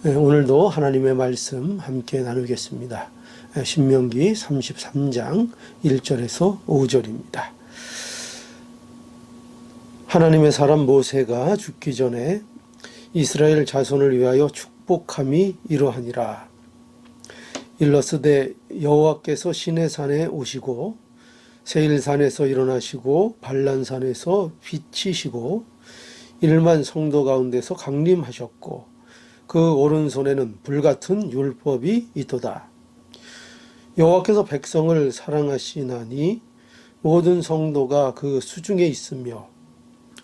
오늘도 하나님의 말씀 함께 나누겠습니다. 신명기 33장 1절에서 5절입니다. 하나님의 사람 모세가 죽기 전에 이스라엘 자손을 위하여 축복함이 이러하니라. 일러스되 여호와께서 시내산에 오시고 세일산에서 일어나시고 발란산에서 비치시고 1만 성도 가운데서 강림하셨고 그 오른손에는 불같은 율법이 있도다. 여호와께서 백성을 사랑하시나니 모든 성도가 그 수중에 있으며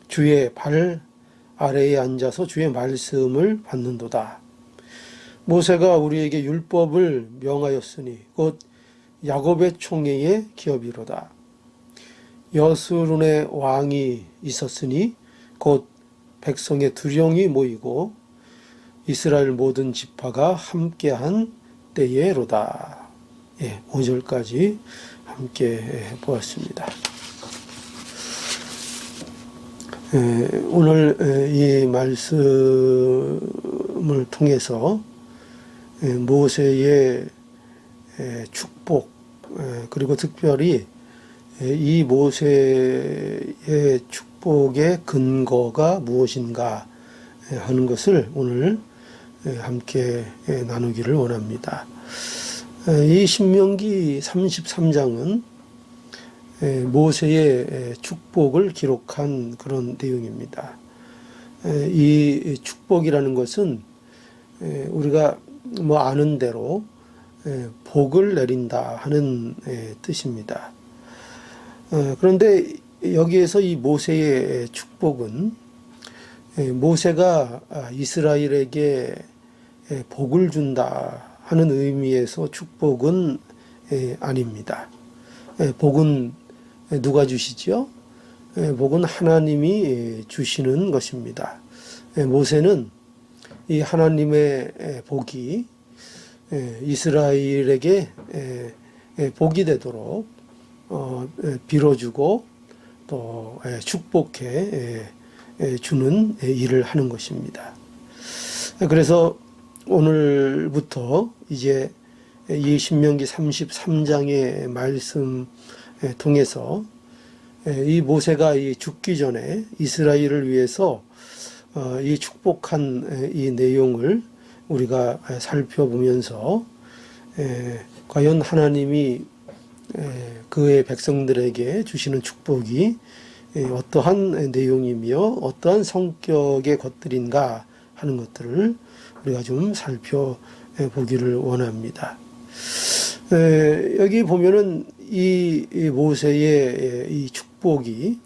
주의 발 아래에 앉아서 주의 말씀을 받는도다. 모세가 우리에게 율법을 명하였으니 곧 야곱의 총회의 기업이로다. 여수룬의 왕이 있었으니 곧 백성의 두령이 모이고 이스라엘 모든 지파가 함께한 때에로다. 5절까지 함께 보았습니다. 오늘 이 말씀을 통해서 모세의 축복, 그리고 특별히 이 모세의 축복의 근거가 무엇인가 하는 것을 오늘 함께 나누기를 원합니다. 이 신명기 33장은 모세의 축복을 기록한 그런 내용입니다. 이 축복이라는 것은 우리가 아는 대로 복을 내린다 하는 뜻입니다. 그런데 여기에서 이 모세의 축복은 모세가 이스라엘에게 복을 준다 하는 의미에서 축복은 아닙니다. 복은 누가 주시죠? 복은 하나님이 주시는 것입니다. 모세는 이 하나님의 복이 이스라엘에게 복이 되도록 빌어주고 또 축복해 주는 일을 하는 것입니다. 그래서 오늘부터 이제 이 신명기 33장의 말씀 통해서 이 모세가 이 죽기 전에 이스라엘을 위해서 이 축복한 이 내용을 우리가 살펴보면서 과연 하나님이 그의 백성들에게 주시는 축복이 어떠한 내용이며 어떠한 성격의 것들인가 하는 것들을 우리가 좀 살펴보기를 원합니다. 여기 보면은 이 모세의 이 축복이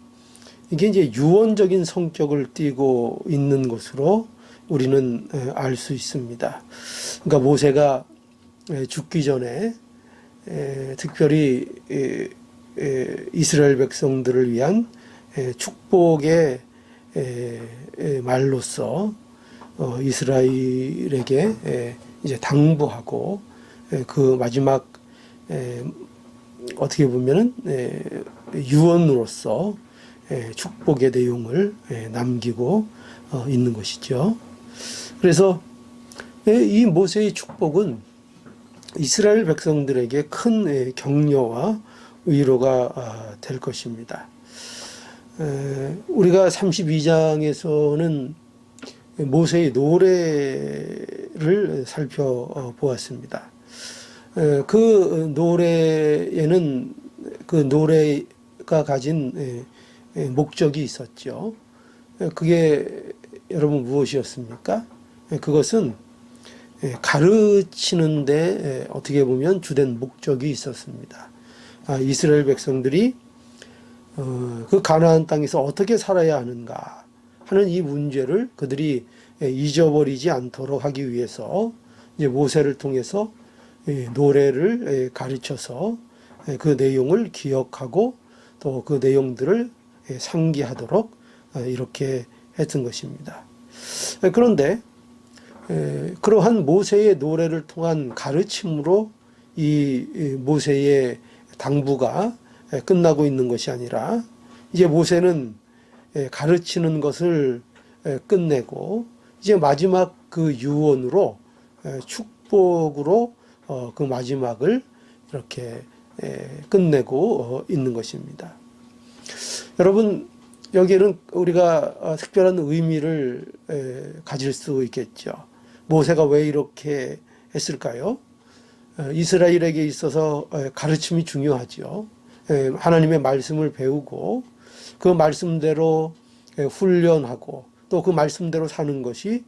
이게 이제 유언적인 성격을 띠고 있는 것으로 우리는 알 수 있습니다. 그러니까 모세가 죽기 전에 특별히 이스라엘 백성들을 위한 축복의 말로서 이스라엘에게 이제 당부하고 그 마지막 어떻게 보면은 유언으로서 축복의 내용을 남기고 있는 것이죠. 그래서 이 모세의 축복은 이스라엘 백성들에게 큰 격려와 위로가 될 것입니다. 우리가 32장에서는 모세의 노래를 살펴보았습니다. 그 노래에는 그 노래가 가진 목적이 있었죠. 그게 여러분 무엇이었습니까? 그것은 가르치는데 어떻게 보면 주된 목적이 있었습니다. 이스라엘 백성들이 그 가나안 땅에서 어떻게 살아야 하는가 하는 이 문제를 그들이 잊어버리지 않도록 하기 위해서 이제 모세를 통해서 노래를 가르쳐서 그 내용을 기억하고 또 그 내용들을 상기하도록 이렇게 했던 것입니다. 그런데 그러한 모세의 노래를 통한 가르침으로 이 모세의 당부가 끝나고 있는 것이 아니라 이제 모세는 가르치는 것을 끝내고 이제 마지막 그 유언으로 축복으로 그 마지막을 이렇게 끝내고 있는 것입니다. 여러분, 여기에는 우리가 특별한 의미를 가질 수 있겠죠. 모세가 왜 이렇게 했을까요? 이스라엘에게 있어서 가르침이 중요하죠. 하나님의 말씀을 배우고 그 말씀대로 훈련하고 또 그 말씀대로 사는 것이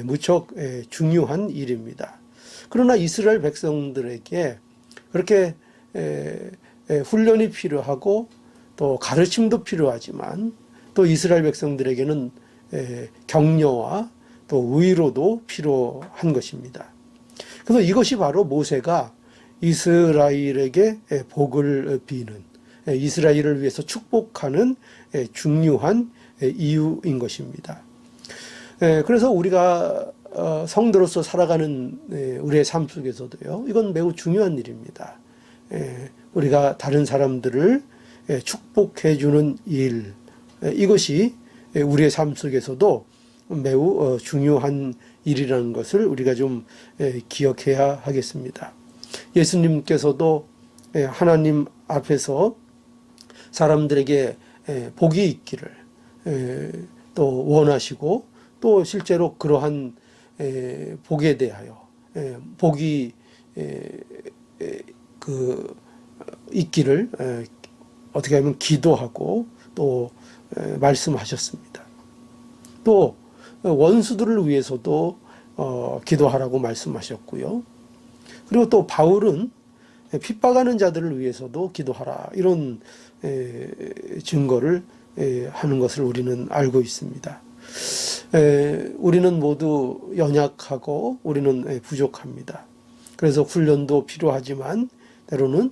무척 중요한 일입니다. 그러나 이스라엘 백성들에게 그렇게 훈련이 필요하고 또 가르침도 필요하지만 또 이스라엘 백성들에게는 격려와 또 위로도 필요한 것입니다. 그래서 이것이 바로 모세가 이스라엘에게 복을 비는, 이스라엘을 위해서 축복하는 중요한 이유인 것입니다. 그래서 우리가 성도로서 살아가는 우리의 삶 속에서도요, 이건 매우 중요한 일입니다. 우리가 다른 사람들을 축복해 주는 일, 이것이 우리의 삶 속에서도 매우 중요한 일이라는 것을 우리가 좀 기억해야 하겠습니다. 예수님께서도 하나님 앞에서 사람들에게 복이 있기를 또 원하시고 또 실제로 그러한 복에 대하여 복이 있기를 어떻게 하면 기도하고 또 말씀하셨습니다. 또 원수들을 위해서도 기도하라고 말씀하셨고요. 그리고 또 바울은 핍박하는 자들을 위해서도 기도하라, 이런 증거를 하는 것을 우리는 알고 있습니다. 우리는 모두 연약하고 우리는 부족합니다. 그래서 훈련도 필요하지만 때로는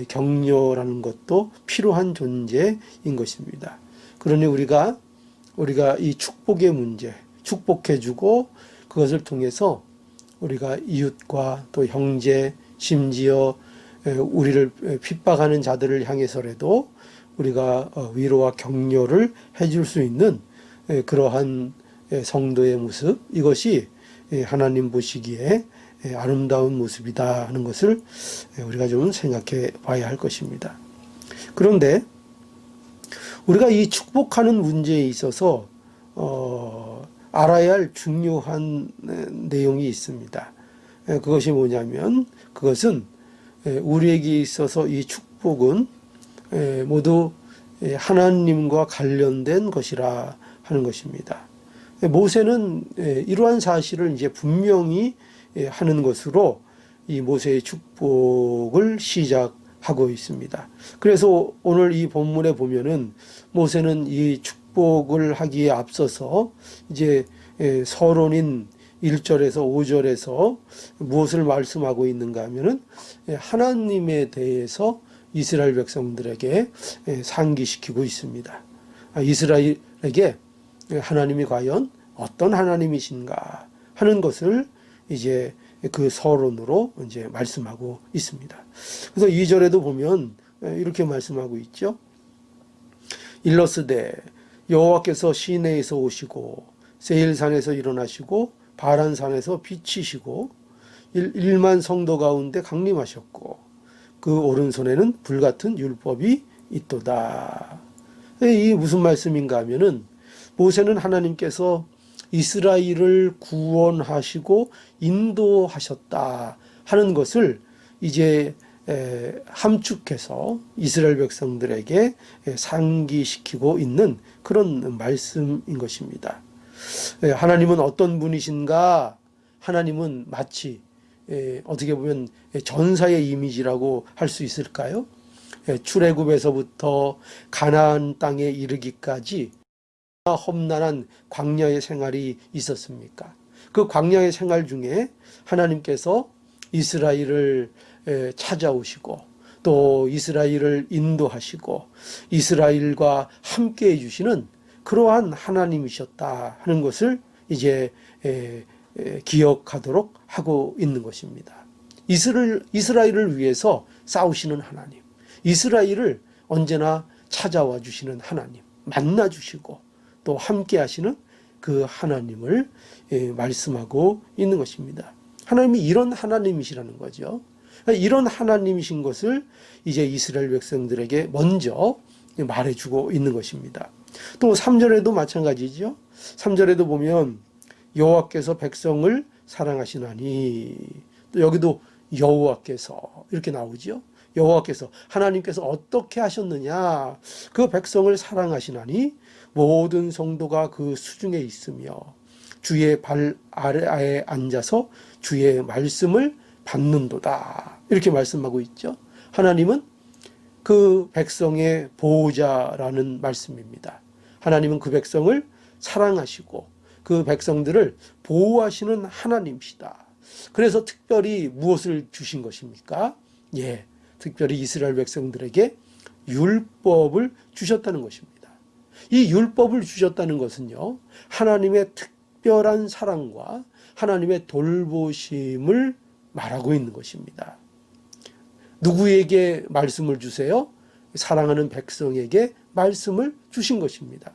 격려라는 것도 필요한 존재인 것입니다. 그러니 우리가 이 축복의 문제, 축복해주고 그것을 통해서 우리가 이웃과 또 형제, 심지어 우리를 핍박하는 자들을 향해서라도 우리가 위로와 격려를 해줄 수 있는 그러한 성도의 모습, 이것이 하나님 보시기에 아름다운 모습이다 하는 것을 우리가 좀 생각해 봐야 할 것입니다. 그런데 우리가 이 축복하는 문제에 있어서 알아야 할 중요한 내용이 있습니다. 그것이 뭐냐면, 그것은 우리에게 있어서 이 축복은 모두 하나님과 관련된 것이라 하는 것입니다. 모세는 이러한 사실을 이제 분명히 하는 것으로 이 모세의 축복을 시작하고 있습니다. 그래서 오늘 이 본문에 보면은 모세는 이 축복을 하기에 앞서서 이제 서론인 1절에서 5절에서 무엇을 말씀하고 있는가 하면은 하나님에 대해서 이스라엘 백성들에게 상기시키고 있습니다. 이스라엘에게 하나님이 과연 어떤 하나님이신가 하는 것을 이제 그 서론으로 이제 말씀하고 있습니다. 그래서 2절에도 보면 이렇게 말씀하고 있죠. 일러스되 여호와께서 시내에서 오시고 세일산에서 일어나시고 바란산에서 비치시고 1만 성도 가운데 강림하셨고 그 오른손에는 불같은 율법이 있도다. 이 무슨 말씀인가 하면은 모세는 하나님께서 이스라엘을 구원하시고 인도하셨다 하는 것을 이제 함축해서 이스라엘 백성들에게 상기시키고 있는 그런 말씀인 것입니다. 하나님은 어떤 분이신가? 하나님은 마치 어떻게 보면 전사의 이미지라고 할 수 있을까요? 출애굽에서부터 가나안 땅에 이르기까지 험난한 광야의 생활이 있었습니까? 그 광야의 생활 중에 하나님께서 이스라엘을 찾아오시고 또 이스라엘을 인도하시고 이스라엘과 함께 해주시는 그러한 하나님이셨다 하는 것을 이제 기억하도록 하고 있는 것입니다. 이스라엘을 위해서 싸우시는 하나님, 이스라엘을 언제나 찾아와 주시는 하나님, 만나 주시고 또 함께 하시는 그 하나님을 말씀하고 있는 것입니다. 하나님이 이런 하나님이시라는 거죠. 이런 하나님이신 것을 이제 이스라엘 백성들에게 먼저 말해주고 있는 것입니다. 또 3절에도 마찬가지죠. 3절에도 보면 여호와께서 백성을 사랑하시나니, 또 여기도 여호와께서 이렇게 나오죠. 여호와께서, 하나님께서 어떻게 하셨느냐, 그 백성을 사랑하시나니 모든 성도가 그 수중에 있으며 주의 발 아래에 앉아서 주의 말씀을 받는도다, 이렇게 말씀하고 있죠. 하나님은 그 백성의 보호자라는 말씀입니다. 하나님은 그 백성을 사랑하시고 그 백성들을 보호하시는 하나님이시다. 그래서 특별히 무엇을 주신 것입니까? 특별히 이스라엘 백성들에게 율법을 주셨다는 것입니다. 이 율법을 주셨다는 것은요, 하나님의 특별한 사랑과 하나님의 돌보심을 말하고 있는 것입니다. 누구에게 말씀을 주세요? 사랑하는 백성에게 말씀을 주신 것입니다.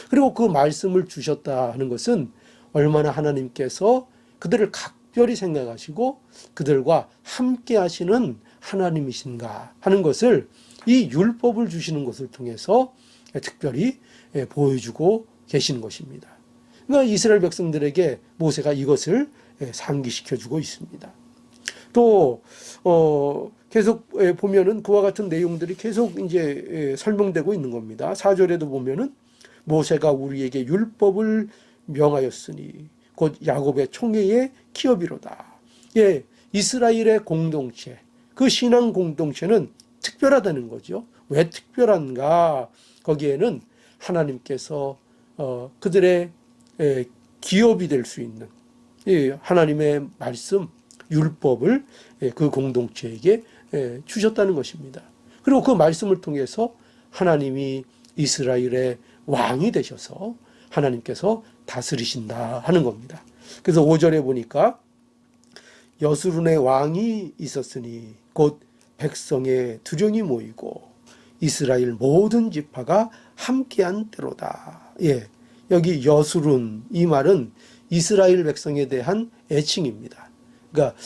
그리고 그 말씀을 주셨다 하는 것은 얼마나 하나님께서 그들을 각별히 생각하시고 그들과 함께 하시는 하나님이신가 하는 것을 이 율법을 주시는 것을 통해서 특별히 보여주고 계시는 것입니다. 그러니까 이스라엘 백성들에게 모세가 이것을 상기시켜주고 있습니다. 또 계속 보면은 그와 같은 내용들이 계속 이제 설명되고 있는 겁니다. 4절에도 보면은 모세가 우리에게 율법을 명하였으니 곧 야곱의 총회의 기업이로다. 이스라엘의 공동체, 그 신앙 공동체는 특별하다는 거죠. 왜 특별한가? 거기에는 하나님께서 그들의 기업이 될 수 있는 하나님의 말씀, 율법을 그 공동체에게 주셨다는 것입니다. 그리고 그 말씀을 통해서 하나님이 이스라엘의 왕이 되셔서 하나님께서 다스리신다 하는 겁니다. 그래서 5절에 보니까 여수룬의 왕이 있었으니 곧 백성의 두령이 모이고 이스라엘 모든 지파가 함께한 때로다. 여기 여수룬, 이 말은 이스라엘 백성에 대한 애칭입니다. 그러니까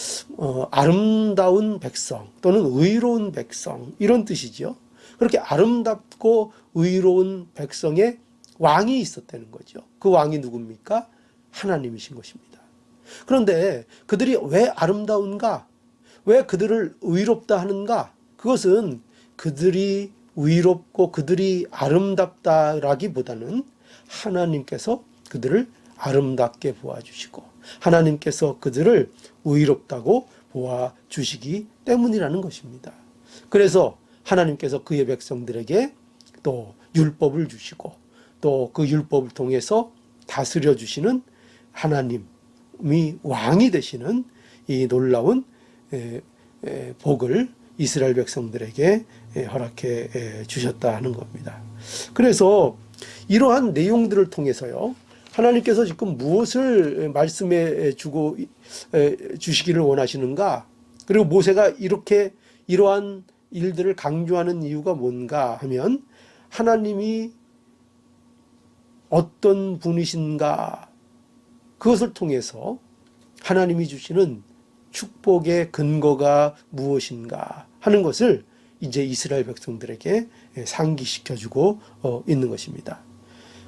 아름다운 백성 또는 의로운 백성, 이런 뜻이죠. 그렇게 아름답고 의로운 백성의 왕이 있었다는 거죠. 그 왕이 누굽니까? 하나님이신 것입니다. 그런데 그들이 왜 아름다운가? 왜 그들을 의롭다 하는가? 그것은 그들이 의롭고 그들이 아름답다라기보다는 하나님께서 그들을 아름답게 보아주시고 하나님께서 그들을 의롭다고 보아주시기 때문이라는 것입니다. 그래서 하나님께서 그의 백성들에게 또 율법을 주시고 또 그 율법을 통해서 다스려 주시는 하나님이 왕이 되시는 이 놀라운 복을 이스라엘 백성들에게 허락해 주셨다 하는 겁니다. 그래서 이러한 내용들을 통해서요, 하나님께서 지금 무엇을 말씀해 주시기를 원하시는가? 그리고 모세가 이러한 일들을 강조하는 이유가 뭔가 하면 하나님이 어떤 분이신가, 그것을 통해서 하나님이 주시는 축복의 근거가 무엇인가 하는 것을 이제 이스라엘 백성들에게 상기시켜주고 있는 것입니다.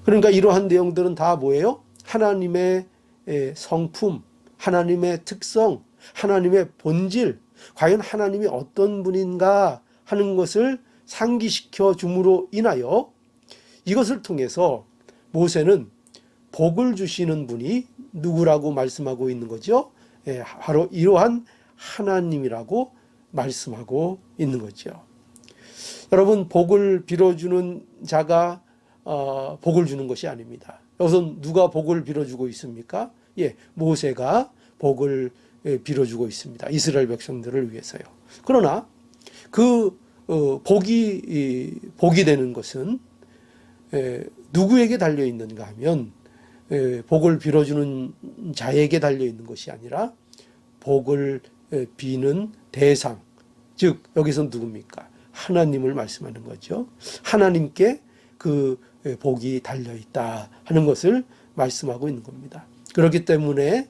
그러니까 이러한 내용들은 다 뭐예요? 하나님의 성품, 하나님의 특성, 하나님의 본질, 과연 하나님이 어떤 분인가 하는 것을 상기시켜 줌으로 인하여 이것을 통해서 모세는 복을 주시는 분이 누구라고 말씀하고 있는 거죠? 바로 이러한 하나님이라고 말씀하고 있는 거죠. 여러분, 복을 빌어주는 자가 복을 주는 것이 아닙니다. 여기서 누가 복을 빌어주고 있습니까? 모세가 복을 빌어주고 있습니다. 이스라엘 백성들을 위해서요. 그러나 그 복이 되는 것은 누구에게 달려 있는가 하면 복을 빌어주는 자에게 달려 있는 것이 아니라 복을 비는 대상, 즉 여기서 누굽니까? 하나님을 말씀하는 거죠. 하나님께 그 복이 달려 있다 하는 것을 말씀하고 있는 겁니다. 그렇기 때문에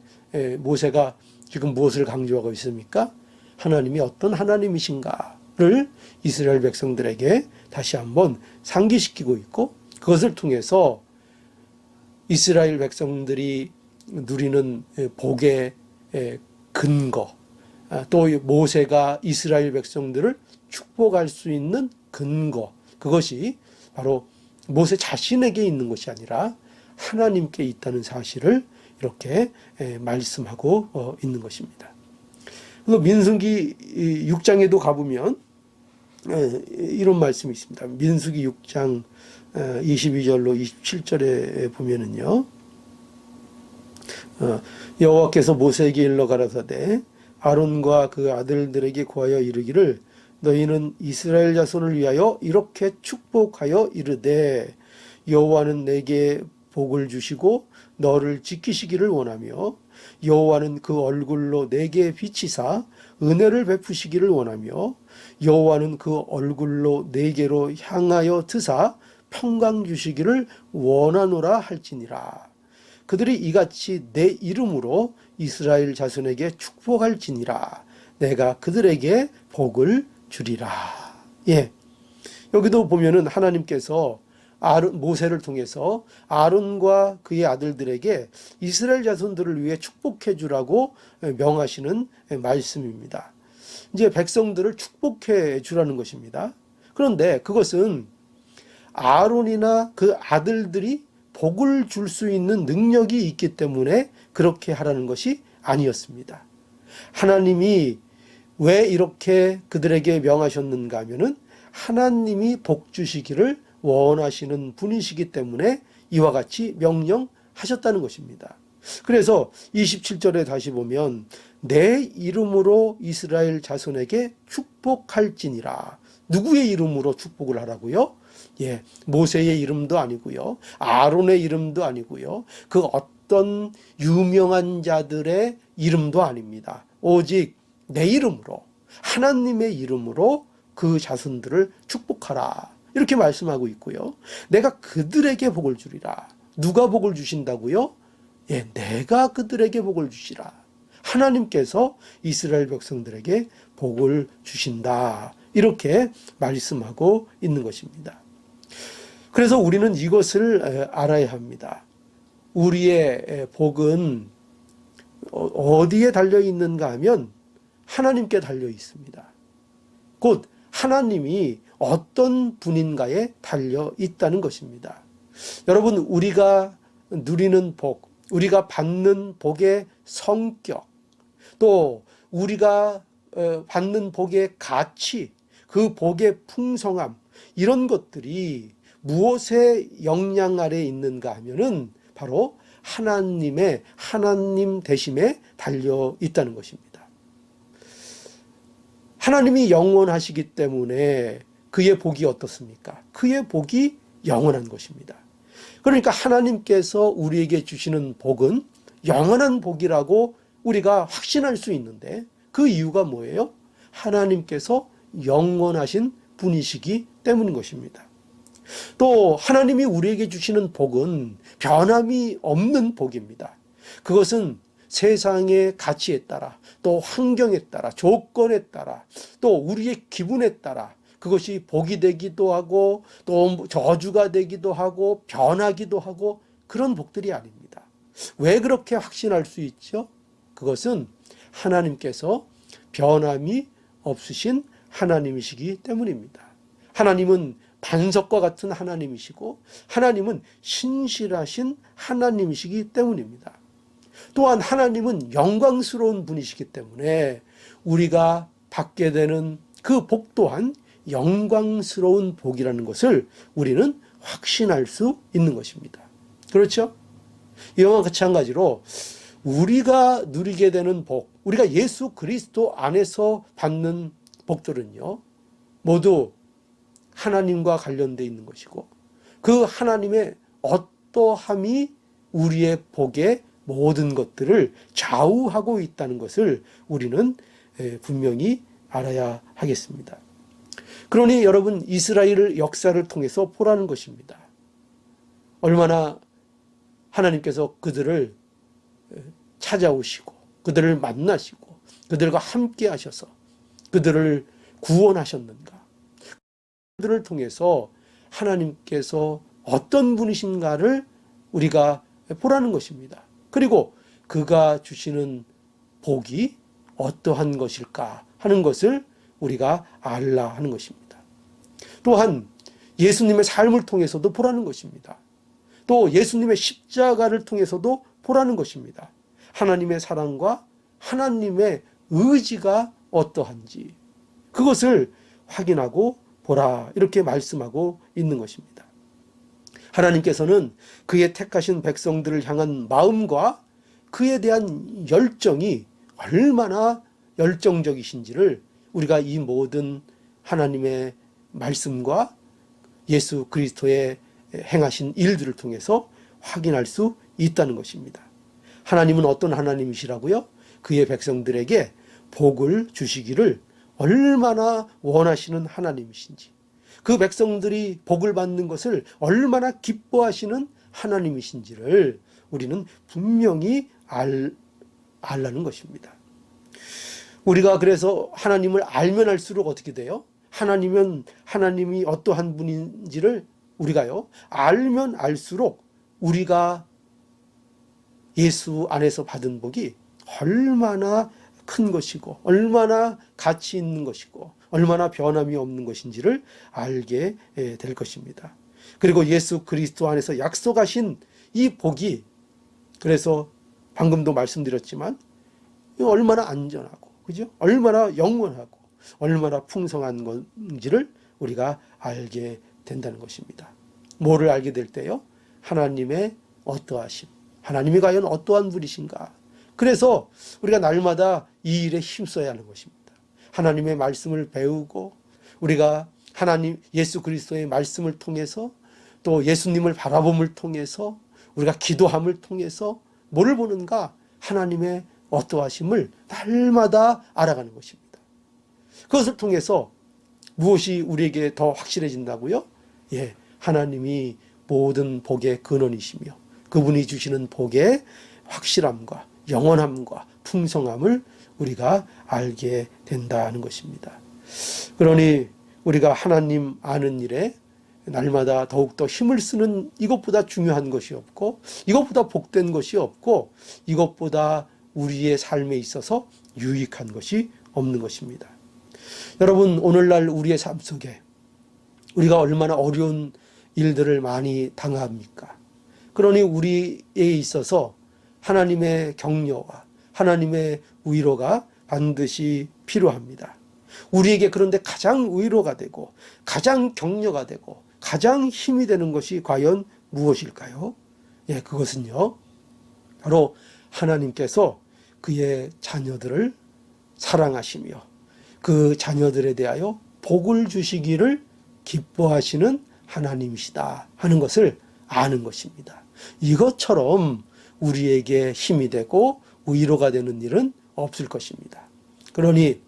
모세가 지금 무엇을 강조하고 있습니까? 하나님이 어떤 하나님이신가를 이스라엘 백성들에게 다시 한번 상기시키고 있고, 그것을 통해서 이스라엘 백성들이 누리는 복의 근거, 또 모세가 이스라엘 백성들을 축복할 수 있는 근거, 그것이 바로 모세 자신에게 있는 것이 아니라 하나님께 있다는 사실을 이렇게 말씀하고 있는 것입니다. 그래서 민수기 6장에도 가보면 이런 말씀이 있습니다. 민수기 6장 22절로 27절에 보면은요, 여호와께서 모세에게 일러 가라사대 아론과 그 아들들에게 구하여 이르기를 너희는 이스라엘 자손을 위하여 이렇게 축복하여 이르되 여호와는 내게 복을 주시고 너를 지키시기를 원하며 여호와는 그 얼굴로 내게 비치사 은혜를 베푸시기를 원하며 여호와는 그 얼굴로 내게로 향하여 드사 평강 주시기를 원하노라 할지니라. 그들이 이같이 내 이름으로 이스라엘 자손에게 축복할지니라. 내가 그들에게 복을 주리라. 예. 여기도 보면은 하나님께서 모세를 통해서 아론과 그의 아들들에게 이스라엘 자손들을 위해 축복해 주라고 명하시는 말씀입니다. 이제 백성들을 축복해 주라는 것입니다. 그런데 그것은 아론이나 그 아들들이 복을 줄 수 있는 능력이 있기 때문에 그렇게 하라는 것이 아니었습니다. 하나님이 왜 이렇게 그들에게 명하셨는가 하면은 하나님이 복 주시기를 원하시는 분이시기 때문에 이와 같이 명령하셨다는 것입니다. 그래서 27절에 다시 보면 내 이름으로 이스라엘 자손에게 축복할지니라. 누구의 이름으로 축복을 하라고요? 예, 모세의 이름도 아니고요, 아론의 이름도 아니고요, 그 어떤 유명한 자들의 이름도 아닙니다. 오직 내 이름으로, 하나님의 이름으로 그 자손들을 축복하라, 이렇게 말씀하고 있고요. 내가 그들에게 복을 주리라. 누가 복을 주신다고요? 예, 내가 그들에게 복을 주시라. 하나님께서 이스라엘 백성들에게 복을 주신다, 이렇게 말씀하고 있는 것입니다. 그래서 우리는 이것을 알아야 합니다. 우리의 복은 어디에 달려 있는가 하면 하나님께 달려 있습니다. 곧 하나님이 어떤 분인가에 달려 있다는 것입니다. 여러분, 우리가 누리는 복, 우리가 받는 복의 성격, 또 우리가 받는 복의 가치, 그 복의 풍성함, 이런 것들이 무엇의 영향 아래 있는가 하면은 바로 하나님의 하나님 되심에 달려 있다는 것입니다. 하나님이 영원하시기 때문에 그의 복이 어떻습니까? 그의 복이 영원한 것입니다. 그러니까 하나님께서 우리에게 주시는 복은 영원한 복이라고 우리가 확신할 수 있는데, 그 이유가 뭐예요? 하나님께서 영원하신 분이시기 때문인 것입니다. 또 하나님이 우리에게 주시는 복은 변함이 없는 복입니다. 그것은 세상의 가치에 따라, 또 환경에 따라, 조건에 따라, 또 우리의 기분에 따라 그것이 복이 되기도 하고 또 저주가 되기도 하고 변하기도 하고, 그런 복들이 아닙니다. 왜 그렇게 확신할 수 있죠? 그것은 하나님께서 변함이 없으신 하나님이시기 때문입니다. 하나님은 반석과 같은 하나님이시고 하나님은 신실하신 하나님이시기 때문입니다. 또한 하나님은 영광스러운 분이시기 때문에 우리가 받게 되는 그 복 또한 영광스러운 복이라는 것을 우리는 확신할 수 있는 것입니다. 그렇죠? 이와 마찬가지로 우리가 누리게 되는 복, 우리가 예수 그리스도 안에서 받는 복들은요, 모두 하나님과 관련되어 있는 것이고, 그 하나님의 어떠함이 우리의 복의 모든 것들을 좌우하고 있다는 것을 우리는 분명히 알아야 하겠습니다. 그러니 여러분, 이스라엘 역사를 통해서 보라는 것입니다. 얼마나 하나님께서 그들을 찾아오시고 그들을 만나시고 그들과 함께 하셔서 그들을 구원하셨는가? 그들을 통해서 하나님께서 어떤 분이신가를 우리가 보라는 것입니다. 그리고 그가 주시는 복이 어떠한 것일까 하는 것을 우리가 알라 하는 것입니다. 또한 예수님의 삶을 통해서도 보라는 것입니다. 또 예수님의 십자가를 통해서도 보라는 것입니다. 하나님의 사랑과 하나님의 의지가 어떠한지 그것을 확인하고 보라 이렇게 말씀하고 있는 것입니다. 하나님께서는 그의 택하신 백성들을 향한 마음과 그에 대한 열정이 얼마나 열정적이신지를 우리가 이 모든 하나님의 말씀과 예수 그리스도의 행하신 일들을 통해서 확인할 수 있다는 것입니다. 하나님은 어떤 하나님이시라고요? 그의 백성들에게 복을 주시기를 얼마나 원하시는 하나님이신지, 그 백성들이 복을 받는 것을 얼마나 기뻐하시는 하나님이신지를 우리는 분명히 알라는 것입니다. 우리가 그래서 하나님을 알면 알수록 어떻게 돼요? 하나님이 어떠한 분인지를 우리가요, 알면 알수록 우리가 예수 안에서 받은 복이 얼마나 큰 것이고 얼마나 가치 있는 것이고 얼마나 변함이 없는 것인지를 알게 될 것입니다. 그리고 예수 그리스도 안에서 약속하신 이 복이 그래서 방금도 말씀드렸지만 얼마나 안전하고 그죠? 얼마나 영원하고 얼마나 풍성한 건지를 우리가 알게 된다는 것입니다. 뭐를 알게 될 때요? 하나님의 어떠하심, 하나님이 과연 어떠한 분이신가. 그래서 우리가 날마다 이 일에 힘써야 하는 것입니다. 하나님의 말씀을 배우고 우리가 하나님 예수 그리스도의 말씀을 통해서 또 예수님을 바라봄을 통해서 우리가 기도함을 통해서 뭐를 보는가? 하나님의 어떠하심을 날마다 알아가는 것입니다. 그것을 통해서 무엇이 우리에게 더 확실해진다고요? 예, 하나님이 모든 복의 근원이시며 그분이 주시는 복의 확실함과 영원함과 풍성함을 우리가 알게 된다는 것입니다. 그러니 우리가 하나님 아는 일에 날마다 더욱더 힘을 쓰는 이것보다 중요한 것이 없고 이것보다 복된 것이 없고 이것보다 우리의 삶에 있어서 유익한 것이 없는 것입니다. 여러분, 오늘날 우리의 삶 속에 우리가 얼마나 어려운 일들을 많이 당합니까? 그러니 우리에 있어서 하나님의 격려와 하나님의 위로가 반드시 필요합니다. 우리에게 그런데 가장 위로가 되고 가장 격려가 되고 가장 힘이 되는 것이 과연 무엇일까요? 예, 그것은요, 바로 하나님께서 그의 자녀들을 사랑하시며 그 자녀들에 대하여 복을 주시기를 기뻐하시는 하나님이시다 하는 것을 아는 것입니다. 이것처럼 우리에게 힘이 되고 위로가 되는 일은 없을 것입니다. 그러니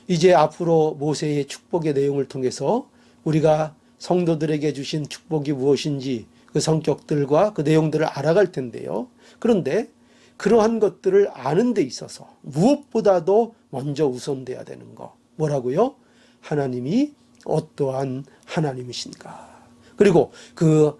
이제 앞으로 모세의 축복의 내용을 통해서 우리가 성도들에게 주신 축복이 무엇인지 그 성격들과 그 내용들을 알아갈 텐데요. 그런데 그러한 것들을 아는 데 있어서 무엇보다도 먼저 우선돼야 되는 거 뭐라고요? 하나님이 어떠한 하나님이신가. 그리고 그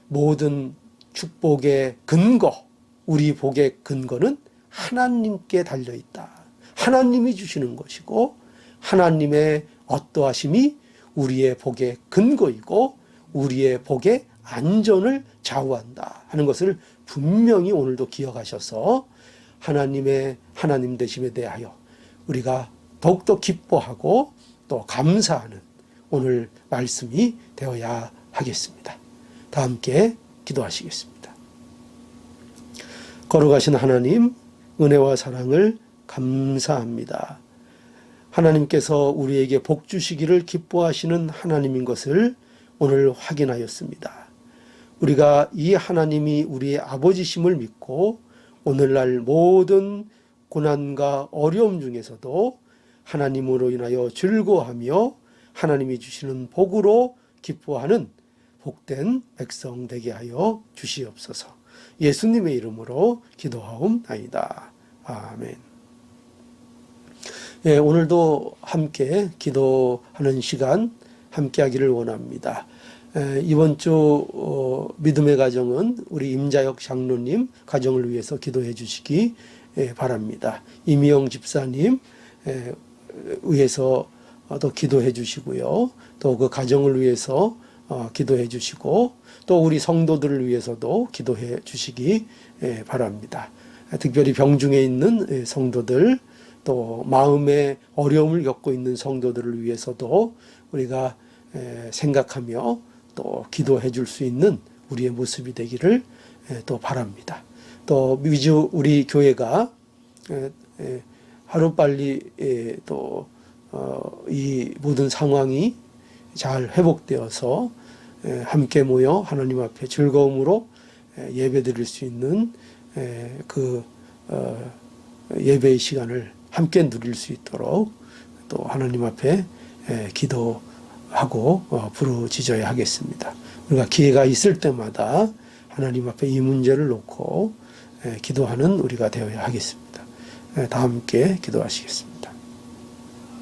모든 축복의 근거, 우리 복의 근거는 하나님께 달려있다. 하나님이 주시는 것이고 하나님의 어떠하심이 우리의 복의 근거이고 우리의 복의 안전을 좌우한다 하는 것을 분명히 오늘도 기억하셔서 하나님 되심에 대하여 우리가 더욱더 기뻐하고 또 감사하는 오늘 말씀이 되어야 하겠습니다. 다 함께 기도하시겠습니다. 거룩하신 하나님, 은혜와 사랑을 감사합니다. 하나님께서 우리에게 복 주시기를 기뻐하시는 하나님인 것을 오늘 확인하였습니다. 우리가 이 하나님이 우리의 아버지심을 믿고 오늘날 모든 고난과 어려움 중에서도 하나님으로 인하여 즐거워하며 하나님이 주시는 복으로 기뻐하는 복된 백성 되게 하여 주시옵소서. 예수님의 이름으로 기도하옵나이다. 아멘. 예, 오늘도 함께 기도하는 시간 함께 하기를 원합니다. 이번 주 믿음의 가정은 우리 임자혁 장로님 가정을 위해서 기도해 주시기 바랍니다. 이미영 집사님 위해서 또 기도해 주시고요. 또 그 가정을 위해서 기도해 주시고 또 우리 성도들을 위해서도 기도해 주시기 바랍니다. 특별히 병중에 있는 성도들 또 마음의 어려움을 겪고 있는 성도들을 위해서도 우리가 생각하며 또 기도해 줄 수 있는 우리의 모습이 되기를 또 바랍니다. 또 미주 우리 교회가 하루빨리 또 이 모든 상황이 잘 회복되어서 함께 모여 하나님 앞에 즐거움으로 예배드릴 수 있는 그 예배의 시간을 함께 누릴 수 있도록 또 하나님 앞에 기도하고 부르짖어야 하겠습니다. 우리가 기회가 있을 때마다 하나님 앞에 이 문제를 놓고 기도하는 우리가 되어야 하겠습니다. 다 함께 기도하시겠습니다.